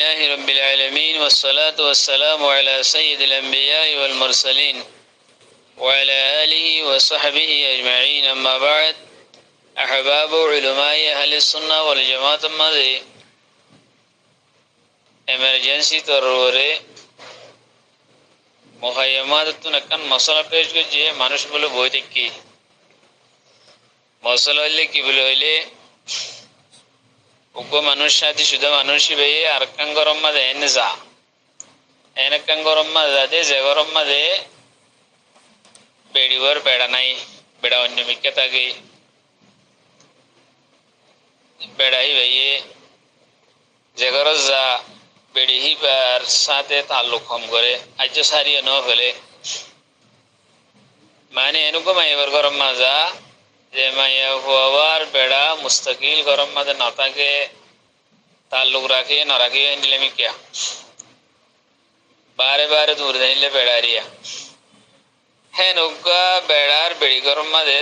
لله رب العالمين والصلاة والسلام على سيد الأنبياء والمرسلين وعلى آله وصحبه أجمعين. أما بعد، أحباب علماء أهل السنة والجماعة ماذا emergency তররে মুখায়মাত তুনকান মশলা পেশ গজে মানুষ বলে বই দেখি মশলা হইলে কি বলে হইলে উগ্র মানুষ সাথে শুধু মানুষই বেয়ে আর কান গরম মাঝে এনে যা এনে কান গরম মাঝে দে যে গরম মাঝে বেড়িবার বেড়া নাই বেড়া অন্য মিকে থাকে বেড়াই বেয়ে যে গরজ যা বেড়ি হিবার সাথে তাল্লুক কম করে আজ সারিয়ে ন ফেলে মানে এনুকো মাইবার গরম মাজা যে মাইয়া হওয়ার বেড়া মুস্তাকিল গরম মাঝে না থাকে তাল্লুক রাখে না রাখে নিলে মিকিয়া বারে বারে দূর নিলে বেড়ারিয়া হ্যাঁ নৌকা বেড়ার বেড়ি গরম মাঝে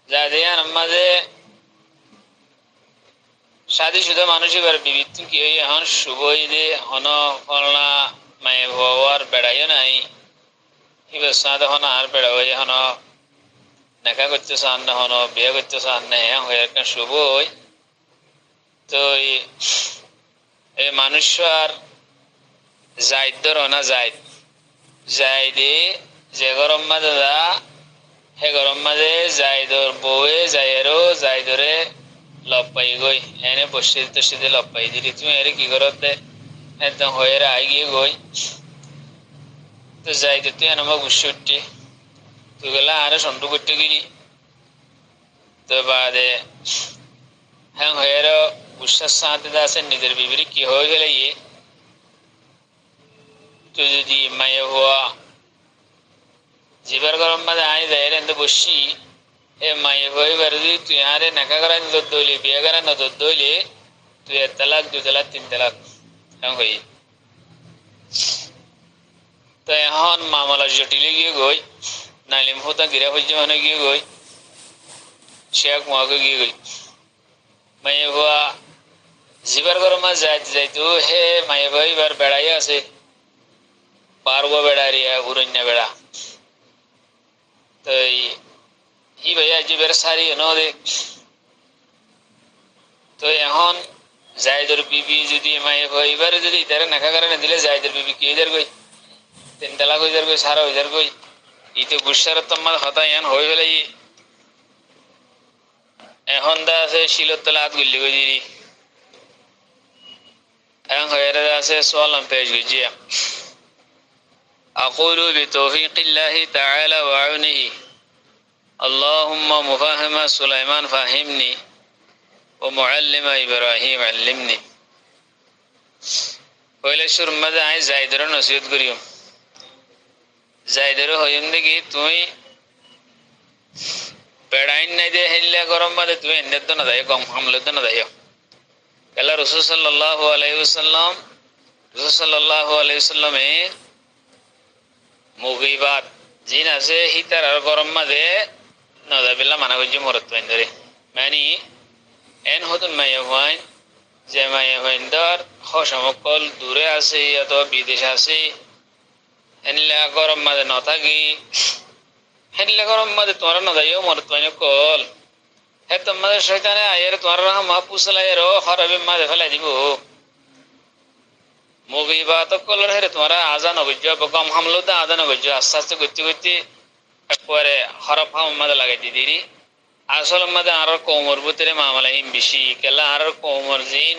যা দেয়ান মাঝে শাদি শুধু মানুষই বার বিবিধ কি হই এখন শুভই দে হন ফলনা মায়ে হওয়ার বেড়াইও নাই এবার সাদা হন আর বেড়া হয়ে হন দেখা করতে চান না হন বিয়ে করতে চান না হ্যাঁ হয়ে একটা শুভই তো এই মানুষ আর যাইদ রনা যাইদে যে গরম মাঝে যা হে গরম মাঝে যাইদর বউয়ে যাইয়েরও যাইদরে লব পাই গই এনে বসে তসিদে লব পাই দিলি তুমি এর কি করতে একদম হয়ে আই গিয়ে গই তো যাইদে তুই এনমা বসে উঠছি তুই গেলা আরে সন্টু করতে গেলি তো বাদে হ্যাঁ হয়ে বিশ্বাস সাথে আছে নিজের বিবরি কি হয়ে গেলে ইয়ে তুই যদি মায়ে হওয়া জিবার গরম মাঝে আই যায় এনে বসি এ মায়ে হয়ে বার যদি তুই আরে নাকা করা নদর দইলে বিয়ে করা নদর দইলে তুই 1 তালাক 2 তালাক 3 তালাক হ্যাঁ হই তো এখন মামলা জটিলে গিয়ে গই নাইলিম হতা গিরা হইছে মানে গিয়ে গই শেখ মহাকে গিয়ে গই মায়ে হওয়া জিবার গরম যাইতো হে মায়ে ভাই বার বেড়াই আছে পারবো বেড়ারিয়া উড়ন্যা বেড়া তো ই ভাইয়া জিবের সারি দে তো এখন জায়দের বিবি যদি মায়ে ভাই এবারে যদি তারা নাকা কারণে দিলে জায়দের বিবি কি হয়ে গই 3 তালাক হয়ে গই সারা হয়ে গই ইতে গুসার তোমার হতা ইয়ান হয়ে গেলে এখন দা আছে শিলতলা হাত গুলি গই দিরি এখন হয়ে আছে সোয়ালাম পেশ গজিয়া أقول بتوفيق الله تعالى وعونه اللهم مفهم سليمان فهمني ومعلم إبراهيم علمني পয়লা সুর মধ্যে আই জায়দের নসিহত করিও জায়দের হইম দেখি তুই বেড়াইন নাই দে হেল্লা গরম মধ্যে তুই এন্দের তো না দায় কম হামলে তো না দায় আল্লাহ রাসূল সাল্লাল্লাহু আলাইহি ওয়াসাল্লামে মুগিবাত জিন আছে হিতার আর গরম মাঝে নদাবিল্লা মানা করছি মরত ধরে মানে এন হতুন মাইয়া হইন যে মাইয়া হইন ধর হসমকল দূরে আছে অথবা বিদেশে আছে হেনলা গরম মাঝে ন থাকি হেনলা গরম মাঝে তোমার নদাইও মরত কল হে তোমাদের শয়তানে আয়ের তোমার মহাপুসলাইয়ের হরবে মাঝে ফেলাই দিব মুগিবাত কলর হেরে তোমার আজান অগজ্য কম হামলো তো আজান অগজ্য আস্তে আস্তে করতে করতে একবারে হরফ হাম মাঝে লাগাই দিদি আসল মাঝে আর কোমর ভিতরে মামলাহিম বেশি কেলা আর কোমর জিন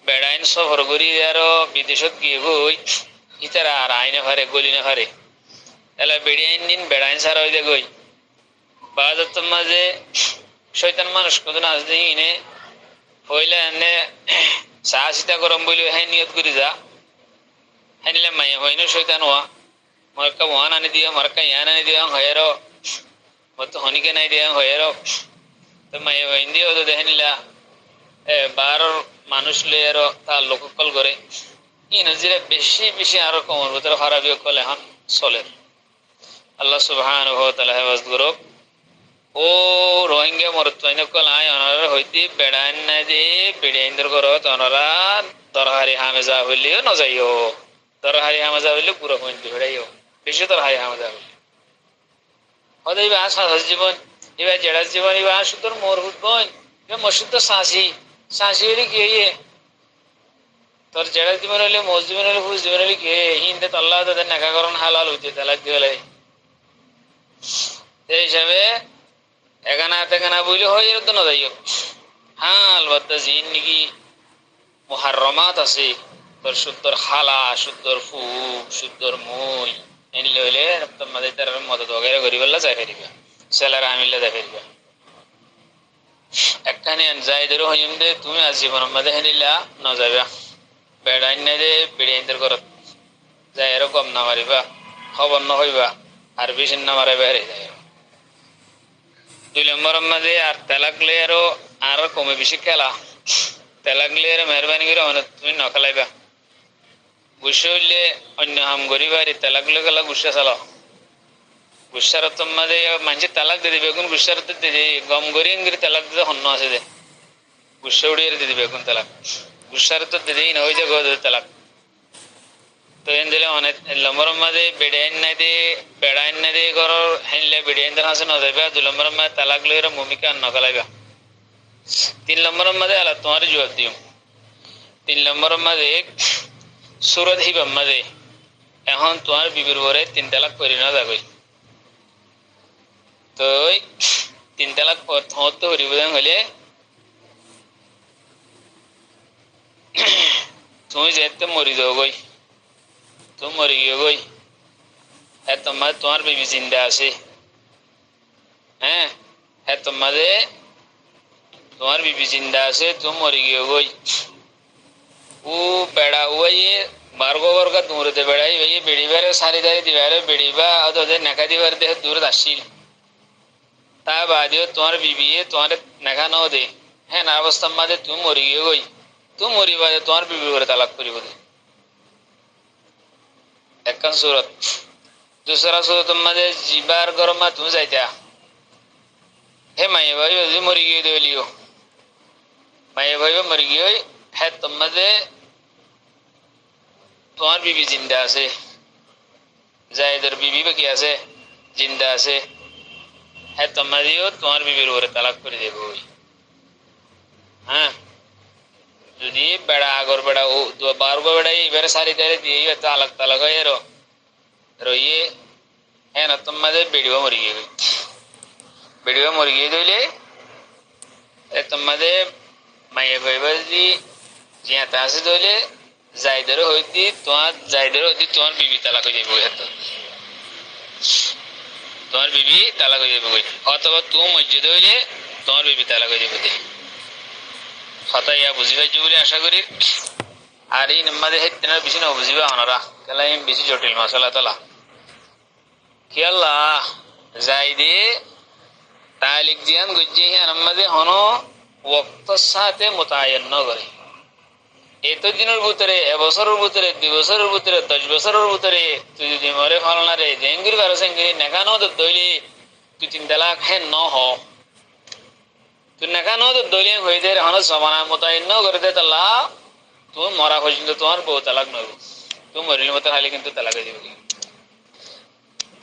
বেড়াইন সফর করি আর বিদেশত গিয়ে গই ইতারা আর আইনে হারে গলি না হারে এলা বেড়াইন নিন বেড়াইন সারা হইতে গই বাজার মাঝে শয়তান মানুষ কত নাচ দিই ইনে হইলে এনে চা চিতা গরম বলি হ্যাঁ নিয়ত করি যা হ্যাঁ নিলে মাইয়া হইন শৈতান হওয়া মার্কা ওয়ান আনি দিও মার্কা ইয়ান আনি দিও হয়ের মতো হনিকে নাই দিয়া হয়ের তো মাইয়া হইন দিও তো দেখে নিলা বারোর মানুষ লই আর তার লোককল করে ই নজিরে বেশি বেশি আরো কমর ভিতরে খারাপি কল এখন চলে আল্লাহ সুবহানাহু ওয়া তাআলা হেফাজত করুক ও রোহিঙ্গা মরত কল আয় অনার হইতে বেড়ান না দে বেড়াইন্দর করত অনারা তরহারি হামেজা হইলেও নজাইও, তরহারি হামেজা হইলে পুরো পয়েন্ট হইও বেশি তরহারি হামেজা হইলে হদে ইবা সাহস জীবন ইবা জেড়া জীবন ইবা সুতর মোর হুদবন ইবা মসুদ সাঁসি সাঁসি হইলে কি হইয়ে তোর জেড়া জীবন হইলে মোজ জীবন হইলে হুজ জীবন হইলে কি হিন্দে তল্লাহ তাদের নাকাকরণ হালাল হইতে তালাক দিয়ে এই হিসাবে এখানা তেখানা বইলে হয় এর তো না যাইও। হ্যাঁ আলবাত্তা জিন নাকি মুহাররমাত আছে তোর শুদ্ধর খালা শুদ্ধর ফু শুদ্ধর মই এনলে হইলে তোমাদের তার মদত বগেরা করি বললা যাই ফেরিবা সেলার আমিল্লা যাই ফেরিবা একখানে যাই ধরো হইম দে তুমি আজ জীবন মধ্যে হেনিলা ন যাবা বেড়াইন না দে বেড়াইনদের করত যাই এরকম না মারিবা খবর ন হইবা আর বেশি না মারে বেড়ে যায়। 2 নম্বর মধ্যে আর তালাক লে আর কমে বেশি খেলা তালাক লে মেহরবানি করে অনেক তুমি ন খেলাইবা গুসা হইলে অন্য হাম গরিবারি তালাক লে গেলা গুসা চালাও গুসার মধ্যে মানুষের তালাক দিয়ে দিবে এখন গুসার দিদি গম গরি তালাক দিতে হন্য আছে দে গুসা উড়িয়ে দিয়ে দিবে এখন তালাক গুসার তো দিদি না হয়ে যাবে তালাক তো এন দিলে অনেক নম্বর মধ্যে বেড়াইন না দিয়ে বেড়াইন না দিয়ে ঘর হেনলে বেড়াইনদের হাসে ন যাইবা 2 নম্বর মধ্যে তালাক লইরা ভূমিকা ন খেলাইবা 3 নম্বর মধ্যে আলা তোমার জবাব দিও 3 নম্বর মধ্যে সুরত হিবাম মধ্যে এখন তোমার বিবির পরে 3 তালাক করি না যাবে তো 3 তালাক হতে হরিবদান হলে তুমি যেতে মরি যাও গই তুমি মরি গিয়ে গই হ্যাঁ তোমার বিবি জিন্দা আছে হ্যাঁ হ্যাঁ তোমার বিবি জিন্দা আছে তুমি মরি গিয়ে গই ও বেড়া ওয়ে বারগো বর্গা দূরতে বেড়াই ওই বেড়িবারে সারি দারি দিবারে বেড়িবা ওদের নাকা দিবার দেহ দূর আসিল তা বাদেও তোমার বিবি তোমার নাকা ন দে হ্যাঁ না অবস্থা মাঝে তুমি মরি গিয়ে গই তুমি মরি বাদে তোমার বিবি করে তালাক করিব দে একখান সুরত। दूसरा सूरत मध्ये जिबार गरमा तू जायत्या हे माये भाई अजून मरी गई देवलियो माये भाई मरी गई है मध्ये তোমার বিবি জিন্দা আছে জায়দের বিবি বাকি আছে জিন্দা আছে হ্যাঁ তোমাদেরও তোমার বিবির উপরে তালাক করে দেব হ্যাঁ যদি বেড়া আগর বেড়া ও 12 বেড়া এবারে সারি তারে দিয়ে তালাক তালাক হয়ে রইয়ে হ্যাঁ না তোমাদের বেড়িও মরি গিয়ে দিলে তোমাদের মায়ে ভাইবা যদি জিয়াতে আসে দিলে জায়দের হইতি তোমার বিবি তালাক হয়ে যাবে তোমার বিবি তালাক হয়ে যাবে অথবা তুমি মসজিদে হইলে তোমার বিবি তালাক হয়ে যাবে কথা ইয়া বুঝি পাইছি বলে আশা করি। আর এই নম্বরে হেতেনার বেশি না বুঝিবা ওনারা কেলা এম বেশি জটিল মশলা তোলা খেয়াল্লা যাই দিয়ে তালিক জিয়ান গুজ্জে হ্যাঁ নম্বরে হনো ওয়াক্তর সাথে মোতায়েন ন করে এত দিনের ভিতরে এবছরের ভিতরে 2 বছরের ভিতরে 10 বছরের ভিতরে তুই যদি মরে ফলনা রে জেঙ্গির বারো সেঙ্গিরি নেখানো তো দইলে তুই 3 তালাক হ্যাঁ ন হ তুই নেখানো তো দইলে হয়ে যায় হনো সমানা মোতায়েন ন করে দে তাল্লা তুমি মরা পর্যন্ত তোমার বউ তালাক নব তুমি মরিল মতো খালি কিন্তু তালাক হয়ে যাবে।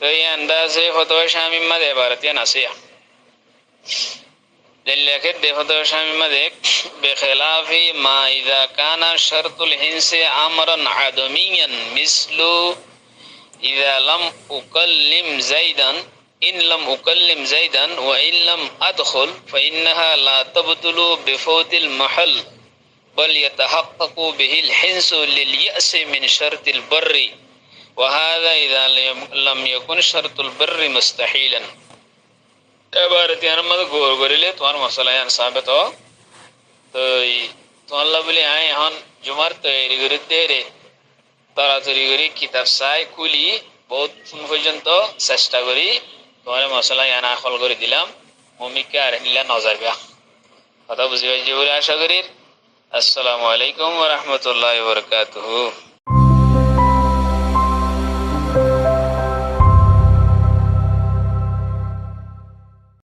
तो ये अंदाज़े फतवा शामी मदे भारतीय नसिया दिल्ली के फतवा शामी मदे बेखिलाफी मा इज़ा काना शर्तुल हिंस अमरन आदमियन मिस्लु इज़ा लम उकल्लिम ज़ैदन इन लम उकल्लिम ज़ैदन व इन लम अदखुल फ़इन्नहा ला तबतुलु बिफौतिल महल बल यतहक्ककु बिहिल हिंसु लिल यअस मिन शर्तिल बर्रि وهذا إذا لم يكن شرط البر مستحيلا এবারে আমার গোর গরিলে তোমার মশলা আন সাবিত তো তো আল্লাহ বলে আয় এখন জুমার তৈরি করে দে রে তাড়াতাড়ি করে কিতাব চাই কুলি বহুত পর্যন্ত চেষ্টা করি তোমার মশলা আনা আখল করে দিলাম ভূমিকা আর নিলা ন যাবে কথা বুঝি বলে আশা করি। আসসালামু আলাইকুম ওয়া রাহমাতুল্লাহি ওয়া বারাকাতুহু।